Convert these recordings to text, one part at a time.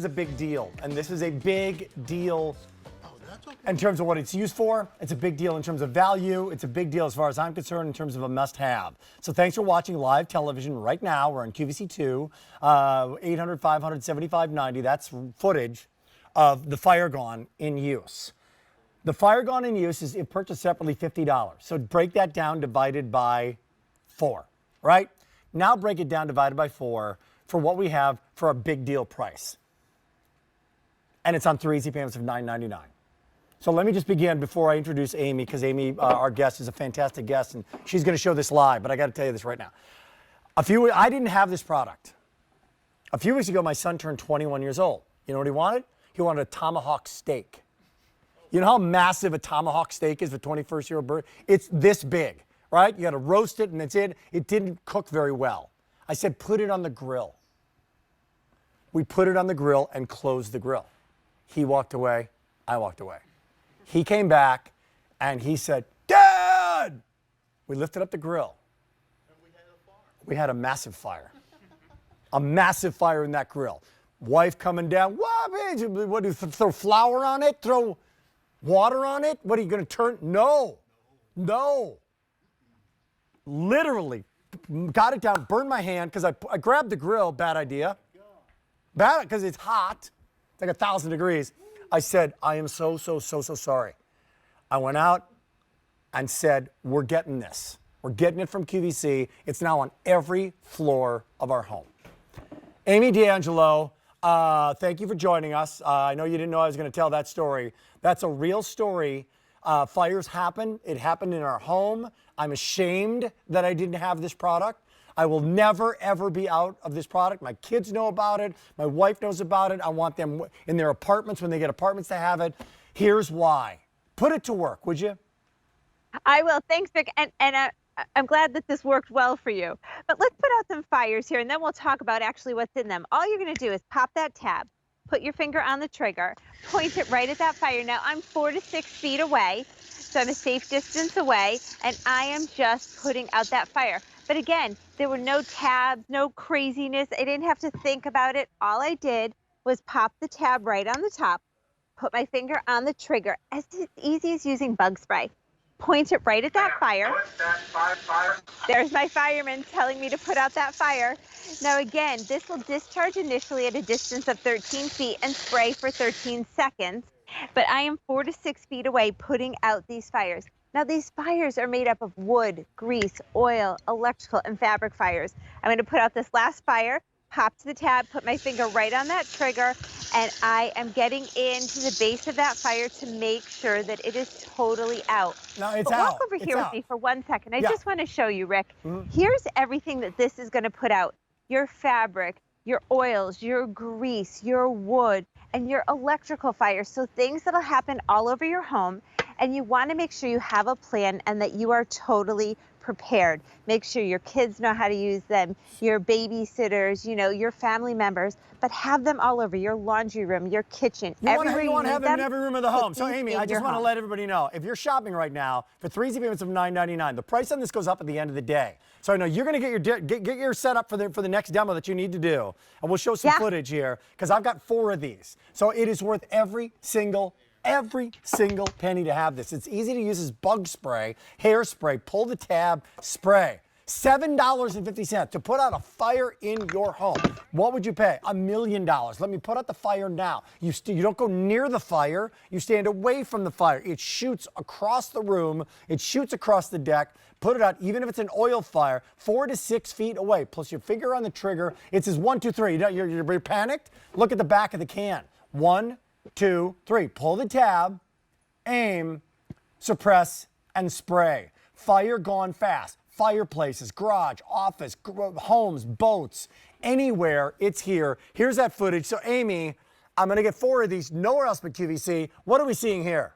is a big deal, and this is a big deal in terms of what it's used for. It's a big deal in terms of value. It's a big deal as far as I'm concerned in terms of a must-have. So thanks for watching live television right now. We're on QVC2, 800-500-7590. That's footage of the fire gone in use. The fire gone in use is purchased separately $50. So break that down, divided by 4, right? Now break it down, divided by 4 for what we have for a big deal price. And it's on 3 easy payments of $9.99. So let me just begin before I introduce Amy, because Amy, our guest, is a fantastic guest, and she's going to show this live, but I got to tell you this right now. I didn't have this product. A few weeks ago, my son turned 21 years old. You know what he wanted? He wanted a tomahawk steak. You know how massive a tomahawk steak is for 21st-year-old bird? It's this big, right? You got to roast it, and that's it. It didn't cook very well. I said, put it on the grill. We put it on the grill and closed the grill. He walked away. I walked away. He came back, and he said, Dad! We lifted up the grill. And we had a massive fire. A massive fire in that grill. Wife coming down. What do you throw flour on it? Throw water on it? What are you going to turn? No. No. Literally got it down, burned my hand because I grabbed the grill. Bad idea. Bad because it's hot. It's like 1,000 degrees. I said, I am so sorry. I went out and said, we're getting this. We're getting it from QVC. It's now on every floor of our home. Amy D'Angelo, thank you for joining us. I know you didn't know I was going to tell that story. That's a real story. Fires happen. It happened in our home. I'm ashamed that I didn't have this product. I will never, ever be out of this product. My kids know about it. My wife knows about it. I want them in their apartments when they get apartments to have it. Here's why. Put it to work, would you? I will. Thanks, Vic. And I'm glad that this worked well for you. But let's put out some fires here, and then we'll talk about actually what's in them. All you're going to do is pop that tab, put your finger on the trigger, point it right at that fire. Now, I'm 4 to 6 feet away, so I'm a safe distance away, and I am just putting out that fire. But again, there were no tabs, no craziness. I didn't have to think about it. All I did was pop the tab right on the top, put my finger on the trigger, as easy as using bug spray. Point it right at that fire. There's my fireman telling me to put out that fire. Now again, this will discharge initially at a distance of 13 feet and spray for 13 seconds. But I am 4 to 6 feet away putting out these fires. Now these fires are made up of wood, grease, oil, electrical, and fabric fires. I'm going to put out this last fire, pop to the tab, put my finger right on that trigger, and I am getting into the base of that fire to make sure that it is totally out. No, it's but out. Walk over here with me for 1 second. I just want to show you, Rick. Mm-hmm. Here's everything that this is going to put out. Your fabric, your oils, your grease, your wood, and your electrical fires. So things that'll happen all over your home. And you want to make sure you have a plan and that you are totally prepared. Make sure your kids know how to use them, your babysitters, you know, your family members, but have them all over your laundry room, your kitchen, everywhere you want to have them in every room of the home. So So Amy, I just want to let everybody know, if you're shopping right now for 3 easy payments of $9.99, the price on this goes up at the end of the day. So I know you're going to get your setup for the next demo that you need to do, and we'll show some footage here because I've got 4 of these. So it is worth every single penny to have this. It's easy to use as bug spray, hairspray, pull the tab, spray. $7.50 to put out a fire in your home. What would you pay? $1 million. Let me put out the fire now. You don't go near the fire. You stand away from the fire. It shoots across the room. It shoots across the deck. Put it out, even if it's an oil fire, 4 to 6 feet away. Plus your finger on the trigger. It says 1, 2, 3. You're panicked? Look at the back of the can. 1, 2, 3. Pull the tab, aim, suppress, and spray. Fire gone fast. Fireplaces, garage, office, homes, boats, anywhere, it's here. Here's that footage. So Amy, I'm going to get 4 of these, nowhere else but QVC. What are we seeing here?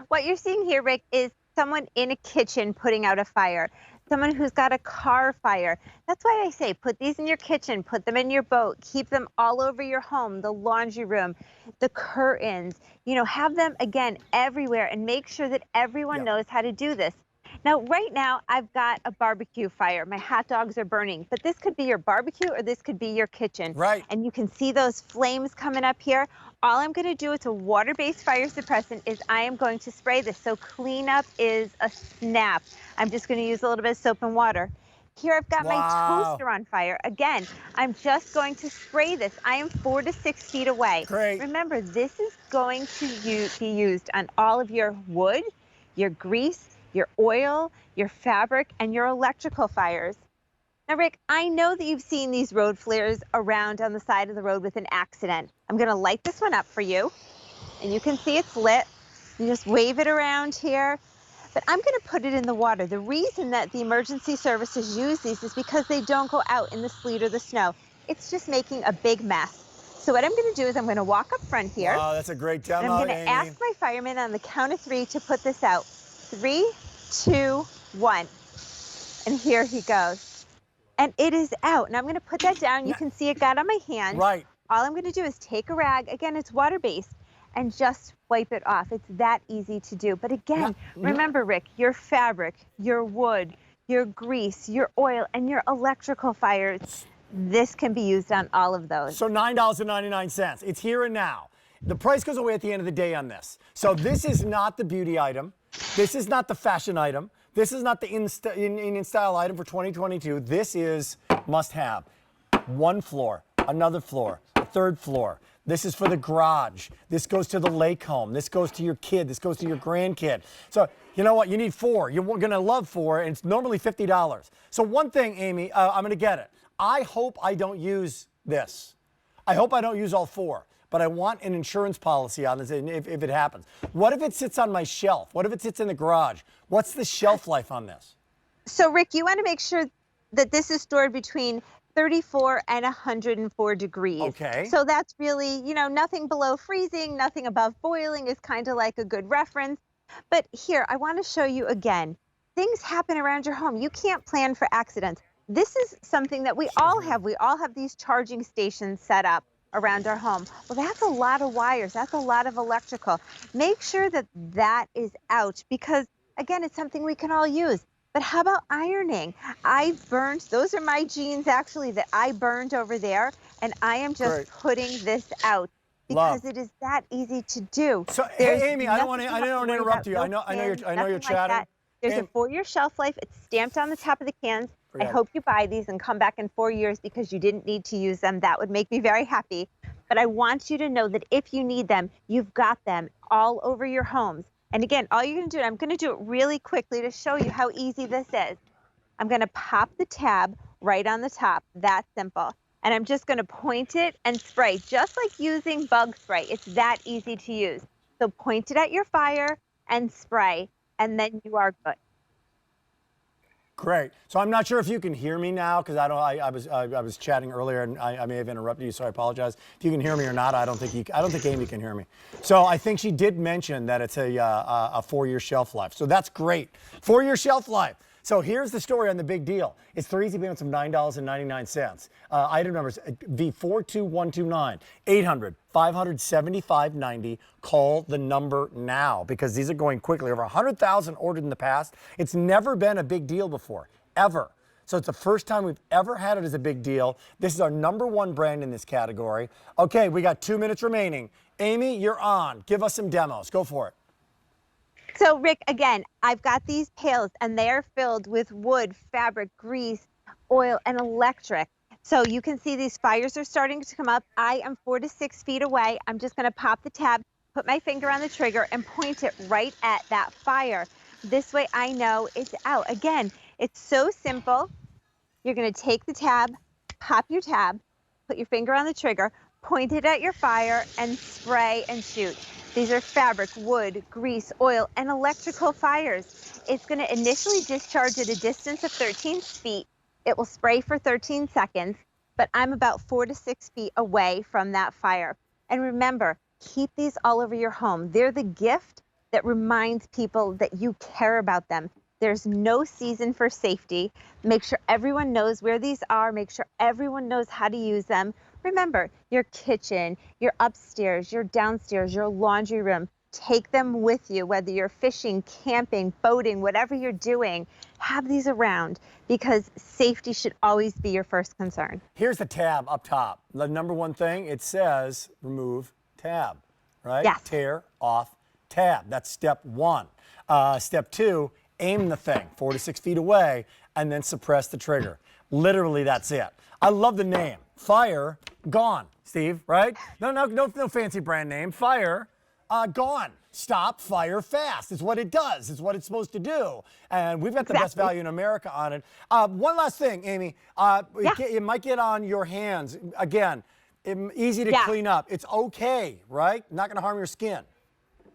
What you're seeing here, Rick, is someone in a kitchen putting out a fire. Someone who's got a car fire. That's why I say put these in your kitchen, put them in your boat, keep them all over your home, the laundry room, the curtains, you know, have them again everywhere and make sure that everyone knows how to do this. Now, right now, I've got a barbecue fire. My hot dogs are burning, but this could be your barbecue or this could be your kitchen. Right. And you can see those flames coming up here. All I'm going to do with a water-based fire suppressant is I am going to spray this. So cleanup is a snap. I'm just going to use a little bit of soap and water. Here I've got my Wow. toaster on fire. Again, I'm just going to spray this. I am 4 to 6 feet away. Great. Remember, this is going to be used on all of your wood, your grease, your oil, your fabric, and your electrical fires. Now, Rick, I know that you've seen these road flares around on the side of the road with an accident. I'm going to light this one up for you, and you can see it's lit. You just wave it around here, but I'm going to put it in the water. The reason that the emergency services use these is because they don't go out in the sleet or the snow. It's just making a big mess. So what I'm going to do is I'm going to walk up front here. Wow, that's a great demo, And I'm going Amy. to ask my fireman on the count of 3 to put this out. 3, 2, 1. And here he goes. And it is out. And I'm going to put that down. You can see it got on my hand. Right. All I'm going to do is take a rag. Again, it's water-based. And just wipe it off. It's that easy to do. But again, remember, Rick, your fabric, your wood, your grease, your oil, and your electrical fires, this can be used on all of those. So $9.99. It's here and now. The price goes away at the end of the day on this. So this is not the beauty item. This is not the fashion item. This is not the in-style item for 2022. This is must-have. One floor, another floor, a third floor. This is for the garage. This goes to the lake home. This goes to your kid. This goes to your grandkid. So you know what? You need 4. You're going to love 4, and it's normally $50. So one thing, Amy, I'm going to get it. I hope I don't use this. I hope I don't use all 4. But I want an insurance policy on this if it happens. What if it sits on my shelf? What if it sits in the garage? What's the shelf life on this? So, Rick, you want to make sure that this is stored between 34 and 104 degrees. Okay. So that's really, nothing below freezing, nothing above boiling is kind of like a good reference. But here, I want to show you again. Things happen around your home. You can't plan for accidents. This is something that we all have. We all have these charging stations set up around our home. Well, that's a lot of wires. That's a lot of electrical. Make sure that that is out because, again, it's something we can all use. But how about ironing? I burned, those are my jeans actually that I burned over there, and I am just putting this out because it is that easy to do. So, hey, Amy, I don't want to interrupt you. I know you're chatting. There's a 4-year shelf life. It's stamped on the top of the cans. I hope you buy these and come back in 4 years because you didn't need to use them. That would make me very happy. But I want you to know that if you need them, you've got them all over your homes. And again, all you're going to do, I'm going to do it really quickly to show you how easy this is. I'm going to pop the tab right on the top. That's simple. And I'm just going to point it and spray, just like using bug spray. It's that easy to use. So point it at your fire and spray, and then you are good. Great. So I'm not sure if you can hear me now because I was chatting earlier and I may have interrupted you, so I apologize. If you can hear me or not, I don't think Amy can hear me. So I think she did mention that it's a 4-year shelf life. So that's great. 4-year shelf life. So here's the story on the big deal. It's 3 easy payments of $9.99. Item number is V42129, 800-500-7590. Call the number now because these are going quickly. Over 100,000 ordered in the past. It's never been a big deal before, ever. So it's the first time we've ever had it as a big deal. This is our #1 brand in this category. Okay, we got 2 minutes remaining. Amy, you're on. Give us some demos. Go for it. So, Rick, again, I've got these pails, and they are filled with wood, fabric, grease, oil, and electric. So you can see these fires are starting to come up. I am 4 to 6 feet away. I'm just going to pop the tab, put my finger on the trigger, and point it right at that fire. This way I know it's out. Again, it's so simple. You're going to take the tab, pop your tab, put your finger on the trigger, point it at your fire, and spray and shoot. These are fabric, wood, grease, oil, and electrical fires. It's going to initially discharge at a distance of 13 feet. It will spray for 13 seconds, but I'm about 4 to 6 feet away from that fire. And remember, keep these all over your home. They're the gift that reminds people that you care about them. There's no season for safety. Make sure everyone knows where these are. Make sure everyone knows how to use them. Remember, your kitchen, your upstairs, your downstairs, your laundry room, take them with you, whether you're fishing, camping, boating, whatever you're doing, have these around because safety should always be your first concern. Here's the tab up top. The number one thing, it says remove tab, right? Yes. Tear off tab. That's step one. Step two, aim the thing 4 to 6 feet away and then suppress the trigger. Literally, that's it. I love the name. Fire Gone, Steve, right? No fancy brand name. Fire Gone. Stop, fire, fast. It's what it does. It's what it's supposed to do. And we've got the best value in America on it. One last thing, Amy. It might get on your hands. Again, easy to clean up. It's okay, right? Not going to harm your skin.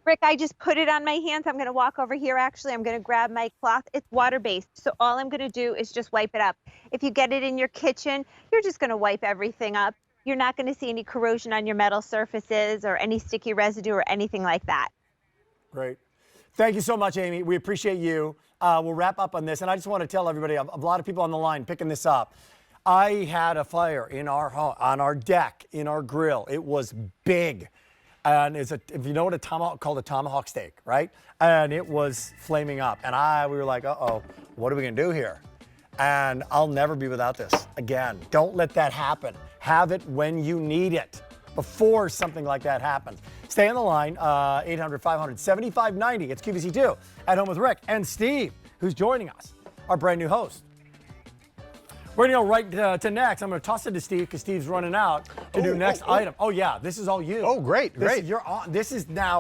Rick, I just put it on my hands. I'm going to walk over here. Actually, I'm going to grab my cloth. It's water-based, so all I'm going to do is just wipe it up. If you get it in your kitchen, you're just going to wipe everything up. You're not going to see any corrosion on your metal surfaces or any sticky residue or anything like that. Great. Thank you so much, Amy. We appreciate you. We'll wrap up on this. And I just want to tell everybody, a lot of people on the line picking this up. I had a fire in our home, on our deck, in our grill. It was big. And if you know what a tomahawk, called a tomahawk steak, right? And it was flaming up. And we were like, uh-oh, what are we going to do here? And I'll never be without this again. Don't let that happen. Have it when you need it, before something like that happens. Stay on the line, 800-500-7590. It's QVC2 at Home with Rick and Steve, who's joining us, our brand new host. We're going to go right to next. I'm going to toss it to Steve because Steve's running out to do next item. Oh, yeah, this is all you. Oh, great. You're on. This is now.